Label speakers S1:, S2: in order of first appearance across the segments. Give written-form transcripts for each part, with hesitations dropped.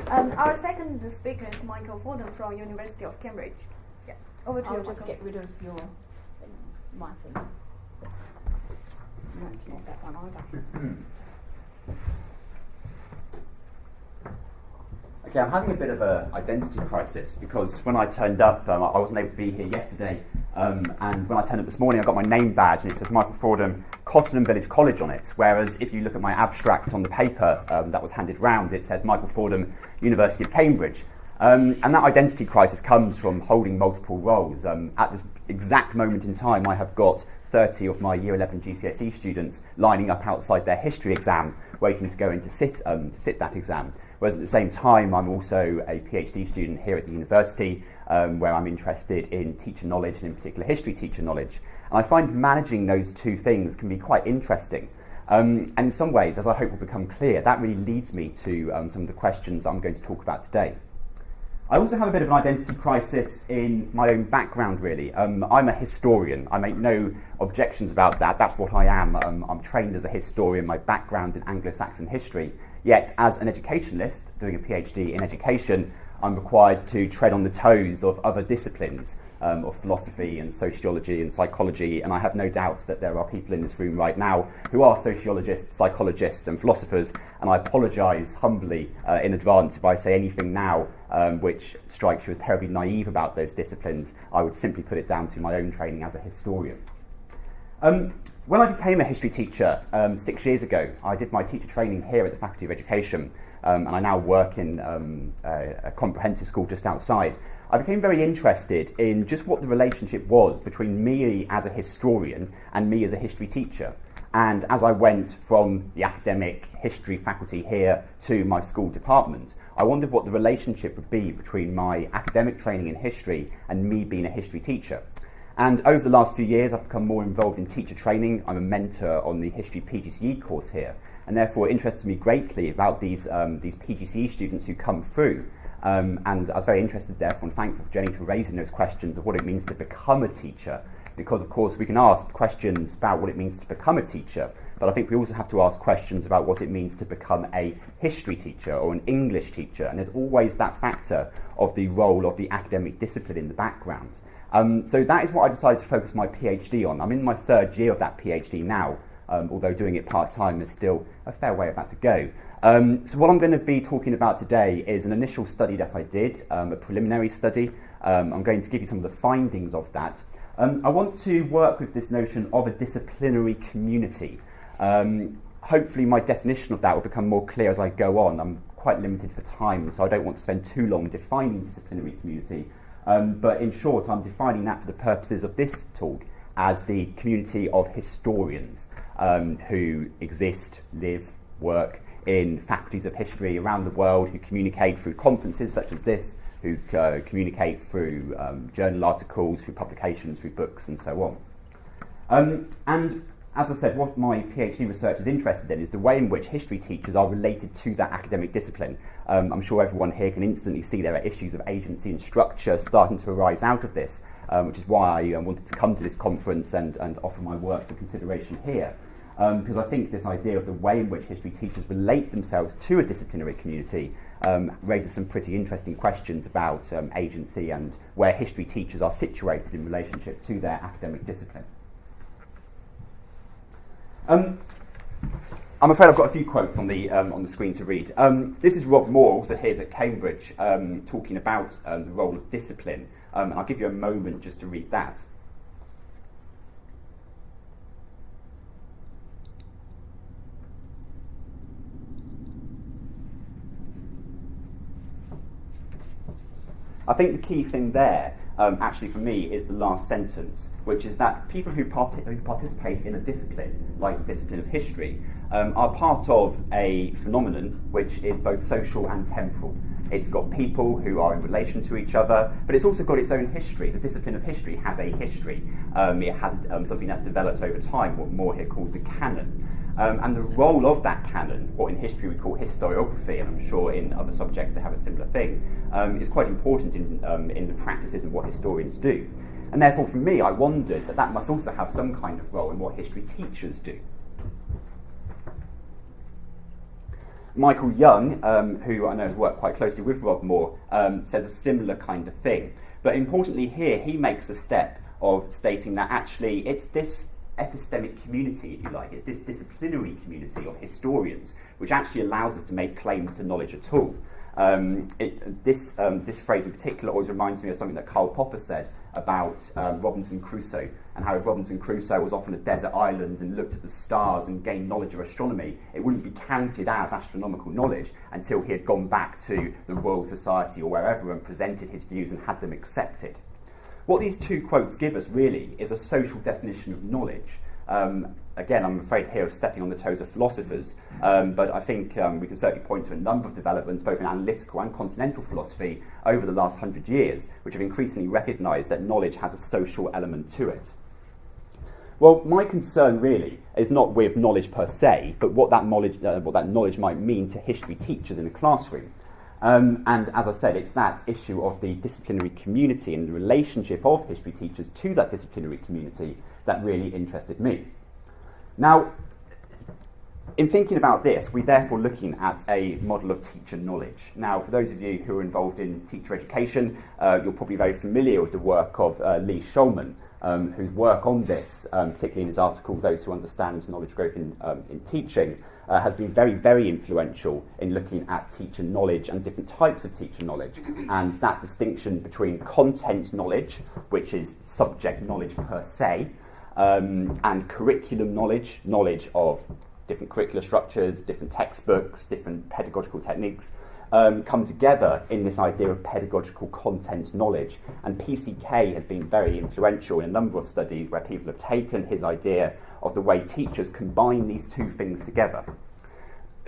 S1: Our second speaker is Michael Fordham from University of Cambridge. Yeah, over to you,
S2: I'll just
S1: Michael.
S2: get rid of my thing. No, it's not that one either.
S3: Okay, I'm having a bit of an identity crisis because when I turned up, I wasn't able to be here yesterday, and when I turned up this morning, I got my name badge and it says Michael Fordham, Cottenham Village College on it, whereas if you look at my abstract on the paper that was handed round, it says Michael Fordham, University of Cambridge. And that identity crisis comes from holding multiple roles. At this exact moment in time, I have got 30 of my Year 11 GCSE students lining up outside their history exam, waiting to go in to sit that exam. Whereas at the same time, I'm also a PhD student here at the university, where I'm interested in teacher knowledge, and in particular history teacher knowledge. And I find managing those two things can be quite interesting. And in some ways, as I hope will become clear, that really leads me to some of the questions I'm going to talk about today. I also have a bit of an identity crisis in my own background, really. I'm a historian. I make no objections about that. That's what I am. I'm trained as a historian. My background's in Anglo-Saxon history. Yet, as an educationalist, doing a PhD in education, I'm required to tread on the toes of other disciplines, of philosophy and sociology and psychology, and I have no doubt that there are people in this room right now who are sociologists, psychologists and philosophers, and I apologise humbly in advance if I say anything now which strikes you as terribly naive about those disciplines. I would simply put it down to my own training as a historian. When I became a history teacher 6 years ago, I did my teacher training here at the Faculty of Education, and I now work in a comprehensive school just outside. I became very interested in just what the relationship was between me as a historian and me as a history teacher. And as I went from the academic history faculty here to my school department, I wondered what the relationship would be between my academic training in history and me being a history teacher. And over the last few years, I've become more involved in teacher training. I'm a mentor on the History PGCE course here, and therefore it interests me greatly about these PGCE students who come through. And I was very interested, therefore, and thankful for Jenny for raising those questions of what it means to become a teacher, because, of course, we can ask questions about what it means to become a teacher, but I think we also have to ask questions about what it means to become a history teacher or an English teacher, and there's always that factor of the role of the academic discipline in the background. So that is what I decided to focus my PhD on. I'm in my third year of that PhD now, although doing it part-time is still a fair way of that to go. So what I'm going to be talking about today is an initial study that I did, a preliminary study. I'm going to give you some of the findings of that. I want to work with this notion of a disciplinary community. Hopefully my definition of that will become more clear as I go on. I'm quite limited for time, so I don't want to spend too long defining disciplinary community. But in short, I'm defining that for the purposes of this talk as the community of historians who exist, live, work in faculties of history around the world, who communicate through conferences such as this, who communicate through journal articles, through publications, through books, and so on. And as I said, what my PhD research is interested in is the way in which history teachers are related to that academic discipline. I'm sure everyone here can instantly see there are issues of agency and structure starting to arise out of this, which is why I wanted to come to this conference and offer my work for consideration here. Because I think this idea of the way in which history teachers relate themselves to a disciplinary community raises some pretty interesting questions about agency and where history teachers are situated in relationship to their academic discipline. I'm afraid I've got a few quotes on the screen to read. This is Rob Moore, also here at Cambridge, talking about the role of discipline. And I'll give you a moment just to read that. I think the key thing there, actually for me, is the last sentence, which is that people who participate in a discipline, like the discipline of history, are part of a phenomenon which is both social and temporal. It's got people who are in relation to each other, but it's also got its own history. The discipline of history has a history. It has something that's developed over time, what Moore here calls the canon. And the role of that canon, what in history we call historiography, and I'm sure in other subjects they have a similar thing, is quite important in the practices of what historians do. And therefore, for me, I wondered that must also have some kind of role in what history teachers do. Michael Young, who I know has worked quite closely with Rob Moore, says a similar kind of thing. But importantly here, he makes a step of stating that actually it's this epistemic community, if you like, it's this disciplinary community of historians which actually allows us to make claims to knowledge at all. This phrase in particular always reminds me of something that Karl Popper said about Robinson Crusoe, and how if Robinson Crusoe was off on a desert island and looked at the stars and gained knowledge of astronomy, it wouldn't be counted as astronomical knowledge until he had gone back to the Royal Society or wherever and presented his views and had them accepted. What these two quotes give us really is a social definition of knowledge. Again, I'm afraid here of stepping on the toes of philosophers, but I think we can certainly point to a number of developments, both in analytical and continental philosophy, over the last 100 years, which have increasingly recognised that knowledge has a social element to it. Well, my concern really is not with knowledge per se, but what that knowledge might mean to history teachers in a classroom. And as I said, it's that issue of the disciplinary community and the relationship of history teachers to that disciplinary community that really interested me. Now, in thinking about this, we're therefore looking at a model of teacher knowledge. Now, for those of you who are involved in teacher education, you're probably very familiar with the work of Lee Shulman, whose work on this, particularly in his article, Those Who Understand Knowledge Growth in Teaching, has been very, very influential in looking at teacher knowledge and different types of teacher knowledge, and that distinction between content knowledge, which is subject knowledge per se, and curriculum knowledge, knowledge of different curricular structures, different textbooks, different pedagogical techniques, come together in this idea of pedagogical content knowledge. And PCK has been very influential in a number of studies where people have taken his idea of the way teachers combine these two things together.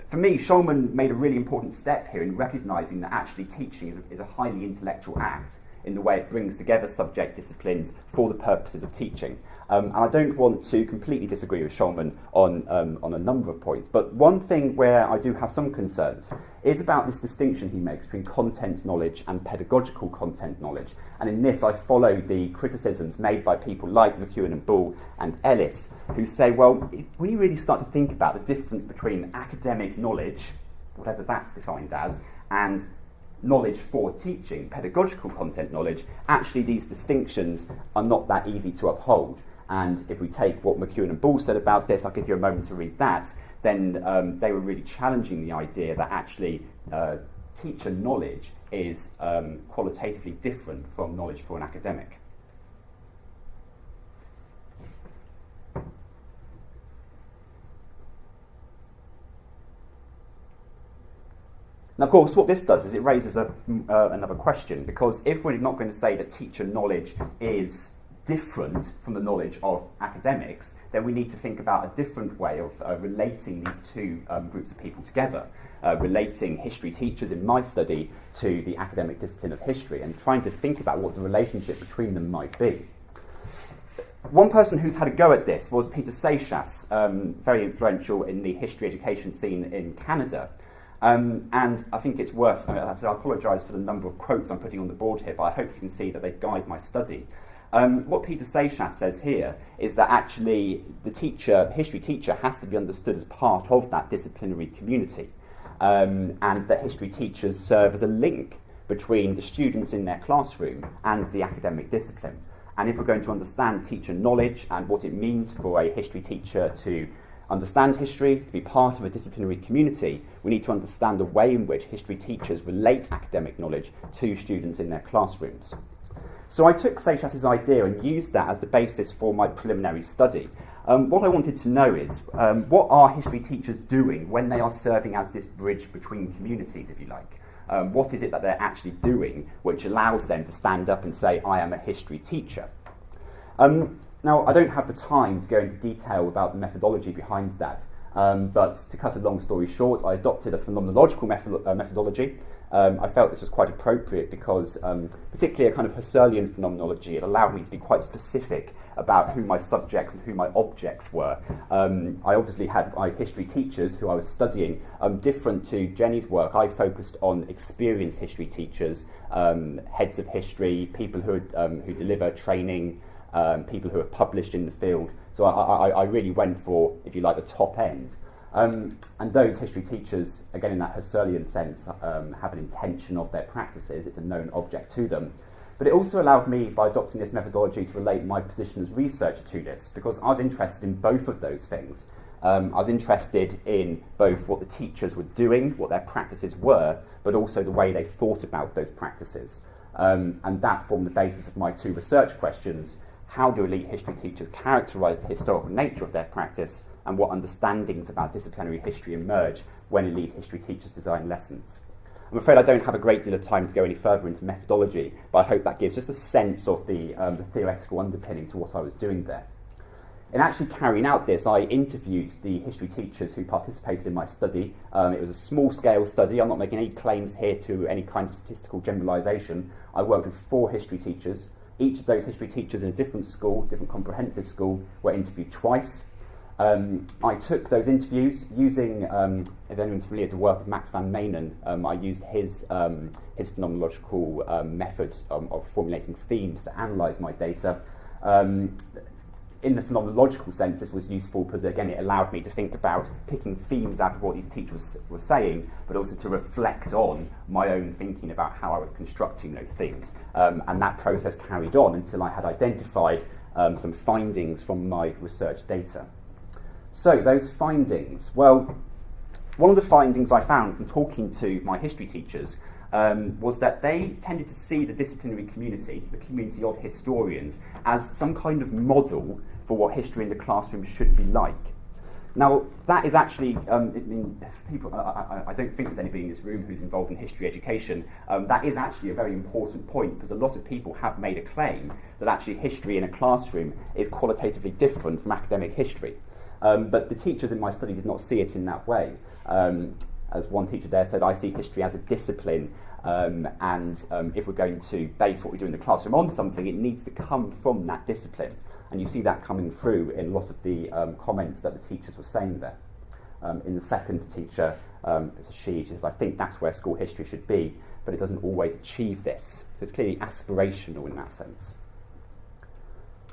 S3: For me, Shulman made a really important step here in recognising that actually teaching is a highly intellectual act in the way it brings together subject disciplines for the purposes of teaching. And I don't want to completely disagree with Shulman on a number of points, but one thing where I do have some concerns is about this distinction he makes between content knowledge and pedagogical content knowledge. And in this, I follow the criticisms made by people like McEwen and Bull and Ellis, who say, well, when you really start to think about the difference between academic knowledge, whatever that's defined as, and knowledge for teaching, pedagogical content knowledge, actually these distinctions are not that easy to uphold. And if we take what McEwen and Bull said about this, I'll give you a moment to read that, then they were really challenging the idea that actually teacher knowledge is qualitatively different from knowledge for an academic. Now, of course, what this does is it raises another question, because if we're not going to say that teacher knowledge is different from the knowledge of academics, then we need to think about a different way of relating these two groups of people together, relating history teachers in my study to the academic discipline of history, and trying to think about what the relationship between them might be. One person who's had a go at this was Peter Seixas, very influential in the history education scene in Canada. And I think it's worth, I apologise for the number of quotes I'm putting on the board here, but I hope you can see that they guide my study. What Peter Seixas says here is that actually the history teacher has to be understood as part of that disciplinary community, and that history teachers serve as a link between the students in their classroom and the academic discipline. And if we're going to understand teacher knowledge and what it means for a history teacher to understand history, to be part of a disciplinary community, we need to understand the way in which history teachers relate academic knowledge to students in their classrooms. So I took Seixas' idea and used that as the basis for my preliminary study. What I wanted to know is, what are history teachers doing when they are serving as this bridge between communities, if you like? What is it that they're actually doing which allows them to stand up and say, I am a history teacher? Now, I don't have the time to go into detail about the methodology behind that, but to cut a long story short, I adopted a phenomenological methodology. I felt this was quite appropriate because, particularly a kind of Husserlian phenomenology, it allowed me to be quite specific about who my subjects and who my objects were. I obviously had my history teachers who I was studying. Different to Jenny's work, I focused on experienced history teachers, heads of history, people who deliver training, people who have published in the field. So I really went for, if you like, the top end. And those history teachers, again in that Husserlian sense, have an intention of their practices. It's a known object to them. But it also allowed me, by adopting this methodology, to relate my position as researcher to this, because I was interested in both of those things. I was interested in both what the teachers were doing, what their practices were, but also the way they thought about those practices. And that formed the basis of my two research questions. How do elite history teachers characterise the historical nature of their practice, and what understandings about disciplinary history emerge when elite history teachers design lessons? I'm afraid I don't have a great deal of time to go any further into methodology, but I hope that gives just a sense of the theoretical underpinning to what I was doing there. In actually carrying out this, I interviewed the history teachers who participated in my study. It was a small-scale study. I'm not making any claims here to any kind of statistical generalisation. I worked with 4 history teachers. Each of those history teachers in a different school, different comprehensive school, were interviewed twice. I took those interviews using, if anyone's familiar with the work of Max van Manen, I used his phenomenological method of formulating themes to analyse my data. In the phenomenological sense, this was useful because, again, it allowed me to think about picking themes out of what these teachers were saying, but also to reflect on my own thinking about how I was constructing those themes. And that process carried on until I had identified some findings from my research data. So, those findings. Well, one of the findings I found from talking to my history teachers was that they tended to see the disciplinary community, the community of historians, as some kind of model for what history in the classroom should be like. Now, that is actually, people, I don't think there's anybody in this room who's involved in history education. That is actually a very important point, because a lot of people have made a claim that actually history in a classroom is qualitatively different from academic history. But the teachers in my study did not see it in that way. As one teacher there said, I see history as a discipline, and if we're going to base what we do in the classroom on something, it needs to come from that discipline. And you see that coming through in a lot of the comments that the teachers were saying there. In the second teacher, it's a she says, I think that's where school history should be, but it doesn't always achieve this. So it's clearly aspirational in that sense.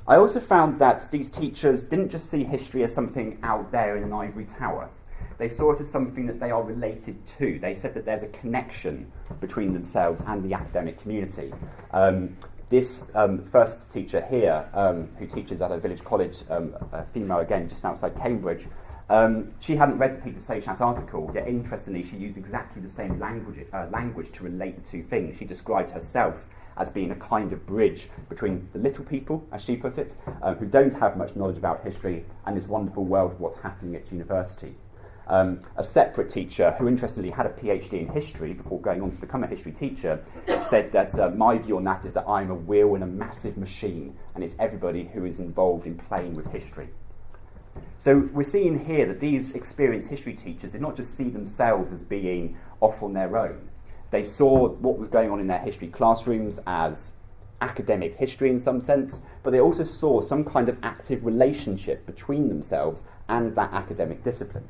S3: I also found that these teachers didn't just see history as something out there in an ivory tower. They saw it as something that they are related to. They said that there's a connection between themselves and the academic community. This first teacher here, who teaches at a village college, a female again, just outside Cambridge, she hadn't read the Peter Seychat's article, yet interestingly she used exactly the same language to relate the two things. She described herself as being a kind of bridge between the little people, as she put it, who don't have much knowledge about history, and this wonderful world of what's happening at university. A separate teacher, who interestingly had a PhD in history before going on to become a history teacher, said that my view on that is that I'm a wheel in a massive machine, and it's everybody who is involved in playing with history. So we're seeing here that these experienced history teachers did not just see themselves as being off on their own. They saw what was going on in their history classrooms as academic history in some sense, but they also saw some kind of active relationship between themselves and that academic discipline.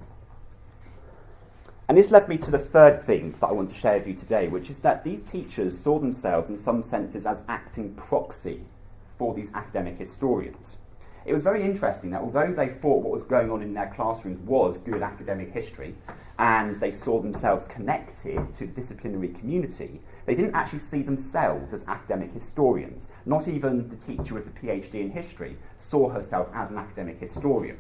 S3: And this led me to the third thing that I want to share with you today, which is that these teachers saw themselves in some senses as acting proxy for these academic historians. It was very interesting that although they thought what was going on in their classrooms was good academic history, and they saw themselves connected to the disciplinary community, they didn't actually see themselves as academic historians. Not even the teacher with the PhD in history saw herself as an academic historian.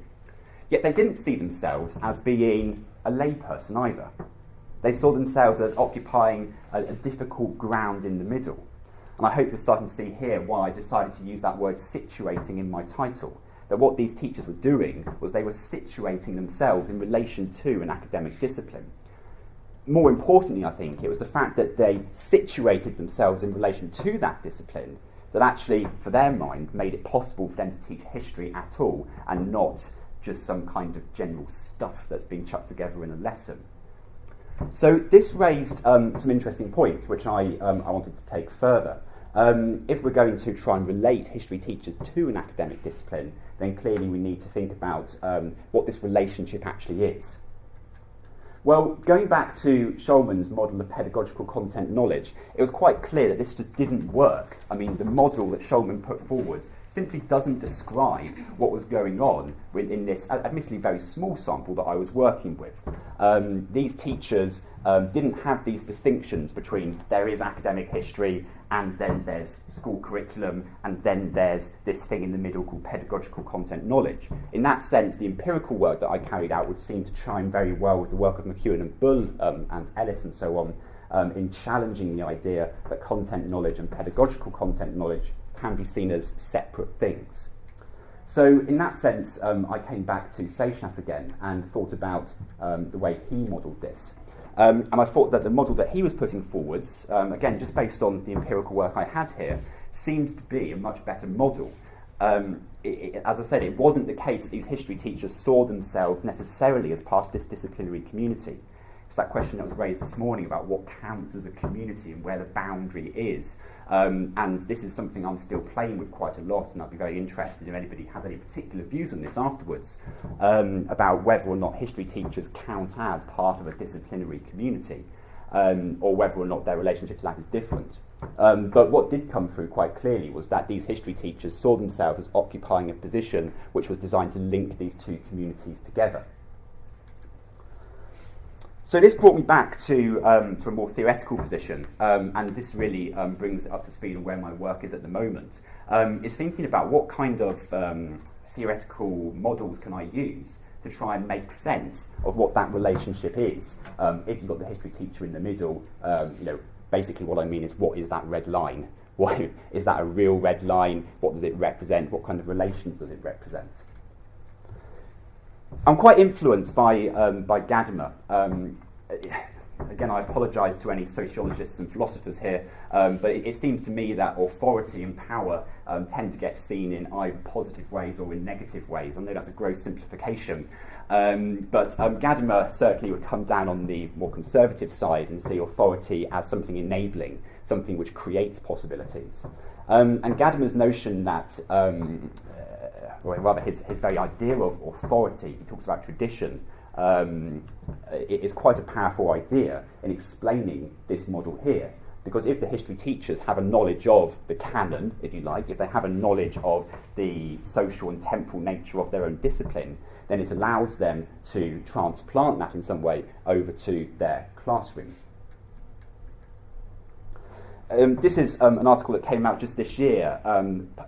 S3: Yet they didn't see themselves as being a layperson either. They saw themselves as occupying a difficult ground in the middle. And I hope you're starting to see here why I decided to use that word situating in my title. That what these teachers were doing was they were situating themselves in relation to an academic discipline. More importantly, I think, it was the fact that they situated themselves in relation to that discipline that actually, for their mind, made it possible for them to teach history at all and not just some kind of general stuff that's being chucked together in a lesson. So this raised some interesting points, which I wanted to take further. If we're going to try and relate history teachers to an academic discipline, then clearly we need to think about what this relationship actually is. Well, going back to Shulman's model of pedagogical content knowledge, it was quite clear that this just didn't work. I mean, the model that Shulman put forward simply doesn't describe what was going on in this admittedly very small sample that I was working with. These teachers didn't have these distinctions between there is academic history and then there's school curriculum and then there's this thing in the middle called pedagogical content knowledge. In that sense, the empirical work that I carried out would seem to chime very well with the work of McEwen and Bull and Ellis and so on, in challenging the idea that content knowledge and pedagogical content knowledge can be seen as separate things. So in that sense, I came back to Seixas again and thought about the way he modelled this. And I thought that the model that he was putting forwards, again, just based on the empirical work I had here, seems to be a much better model. As I said, it wasn't the case that these history teachers saw themselves necessarily as part of this disciplinary community. It's that question that was raised this morning about what counts as a community and where the boundary is. And this is something I'm still playing with quite a lot, and I'd be very interested if anybody has any particular views on this afterwards, about whether or not history teachers count as part of a disciplinary community, or whether or not their relationship to that is different. But what did come through quite clearly was that these history teachers saw themselves as occupying a position which was designed to link these two communities together. So this brought me back to a more theoretical position, and this really brings it up to speed on where my work is at the moment. Is thinking about what kind of theoretical models can I use to try and make sense of what that relationship is. If you've got the history teacher in the middle, basically what I mean is, what is that red line? What, is that a real red line? What does it represent? What kind of relations does it represent? I'm quite influenced by Gadamer. Again, I apologise to any sociologists and philosophers here, but it seems to me that authority and power tend to get seen in either positive ways or in negative ways. I know that's a gross simplification, but Gadamer certainly would come down on the more conservative side and see authority as something enabling, something which creates possibilities. And Gadamer's notion that or rather his very idea of authority, he talks about tradition, it is quite a powerful idea in explaining this model here. Because if the history teachers have a knowledge of the canon, if you like, if they have a knowledge of the social and temporal nature of their own discipline, then it allows them to transplant that in some way over to their classroom. This is an article that came out just this year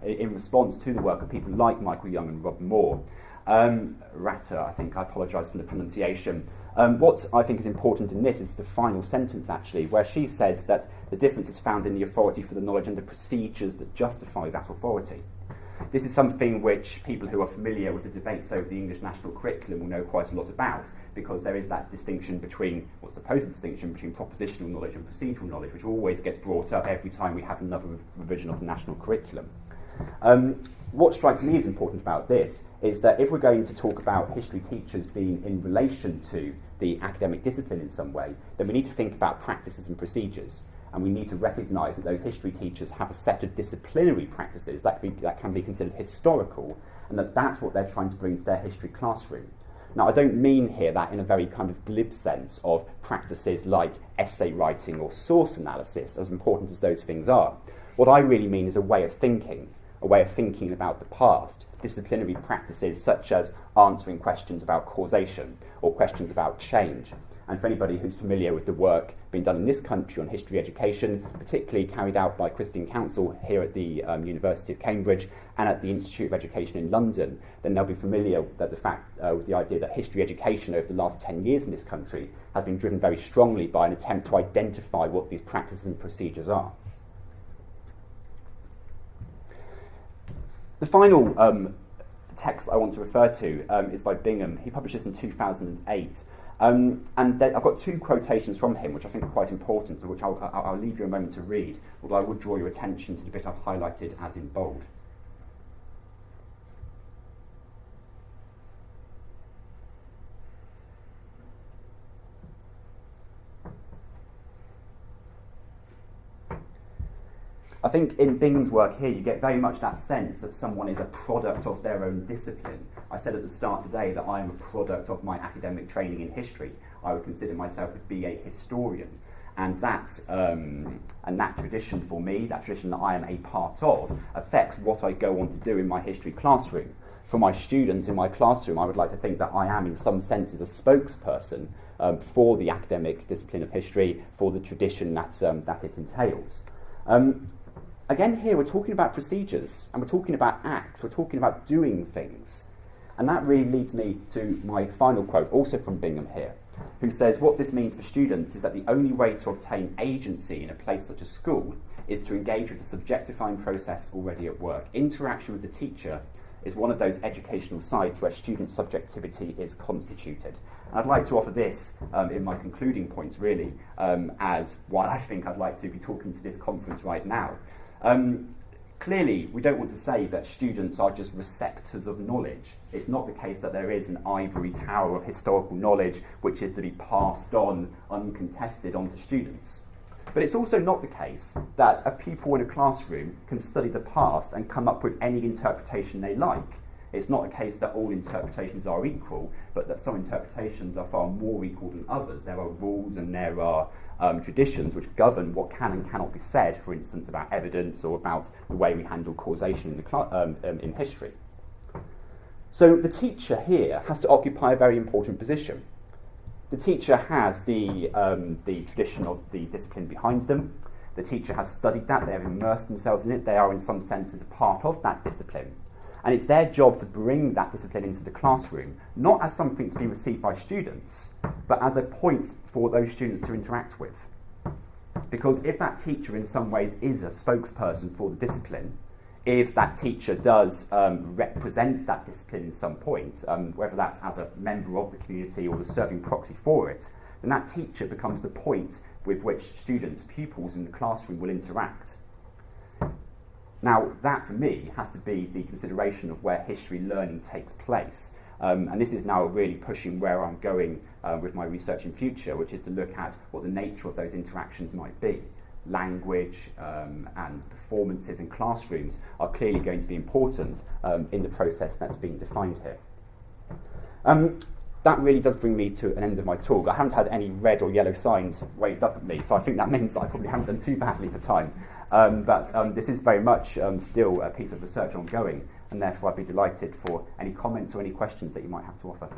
S3: in response to the work of people like Michael Young and Rob Moore. Ratter, I think, I apologise for the pronunciation. What I think is important in this is the final sentence, actually, where she says that the difference is found in the authority for the knowledge and the procedures that justify that authority. This is something which people who are familiar with the debates over the English national curriculum will know quite a lot about, because there is that distinction between, or supposed distinction between propositional knowledge and procedural knowledge, which always gets brought up every time we have another revision of the national curriculum. What strikes me as important about this is that if we're going to talk about history teachers being in relation to the academic discipline in some way, then we need to think about practices and procedures. And we need to recognise that those history teachers have a set of disciplinary practices that can be considered historical, and that's what they're trying to bring to their history classroom. Now, I don't mean here that in a very kind of glib sense of practices like essay writing or source analysis, as important as those things are. What I really mean is a way of thinking about the past, disciplinary practices such as answering questions about causation or questions about change. And for anybody who's familiar with the work being done in this country on history education, particularly carried out by Christian Council here at the University of Cambridge and at the Institute of Education in London, then they'll be familiar that with the idea that history education over the last 10 years in this country has been driven very strongly by an attempt to identify what these practices and procedures are. The final text I want to refer to is by Bingham. He published this in 2008. And I've got two quotations from him, which I think are quite important, which I'll leave you a moment to read, although I would draw your attention to the bit I've highlighted as in bold. I think in Bingham's work here, you get very much that sense that someone is a product of their own discipline. I said at the start today that I am a product of my academic training in history. I would consider myself to be a historian. and that tradition for me, that tradition that I am a part of, affects what I go on to do in my history classroom. For my students in my classroom, I would like to think that I am in some senses a spokesperson for the academic discipline of history, for the tradition that it entails. Again, here we're talking about procedures, and we're talking about acts, we're talking about doing things. And that really leads me to my final quote, also from Bingham here, who says what this means for students is that the only way to obtain agency in a place such as school is to engage with the subjectifying process already at work. Interaction with the teacher is one of those educational sites where student subjectivity is constituted. And I'd like to offer this in my concluding points, really, as why I think I'd like to be talking to this conference right now. Clearly, we don't want to say that students are just receptors of knowledge. It's not the case that there is an ivory tower of historical knowledge which is to be passed on uncontested onto students. But it's also not the case that a pupil in a classroom can study the past and come up with any interpretation they like. It's not a case that all interpretations are equal, but that some interpretations are far more equal than others. There are rules and there are traditions which govern what can and cannot be said, for instance, about evidence or about the way we handle causation in history. So the teacher here has to occupy a very important position. The teacher has the tradition of the discipline behind them. The teacher has studied that, they have immersed themselves in it, they are in some senses a part of that discipline. And it's their job to bring that discipline into the classroom, not as something to be received by students, but as a point for those students to interact with. Because if that teacher in some ways is a spokesperson for the discipline, if that teacher does represent that discipline in some point, whether that's as a member of the community or the serving proxy for it, then that teacher becomes the point with which students, pupils in the classroom will interact. Now, that for me has to be the consideration of where history learning takes place. And this is now really pushing where I'm going with my research in future, which is to look at what the nature of those interactions might be. Language and performances in classrooms are clearly going to be important in the process that's being defined here. That really does bring me to an end of my talk. I haven't had any red or yellow signs waved up at me, so I think that means that I probably haven't done too badly for time. But this is very much still a piece of research ongoing, and therefore I'd be delighted for any comments or any questions that you might have to offer.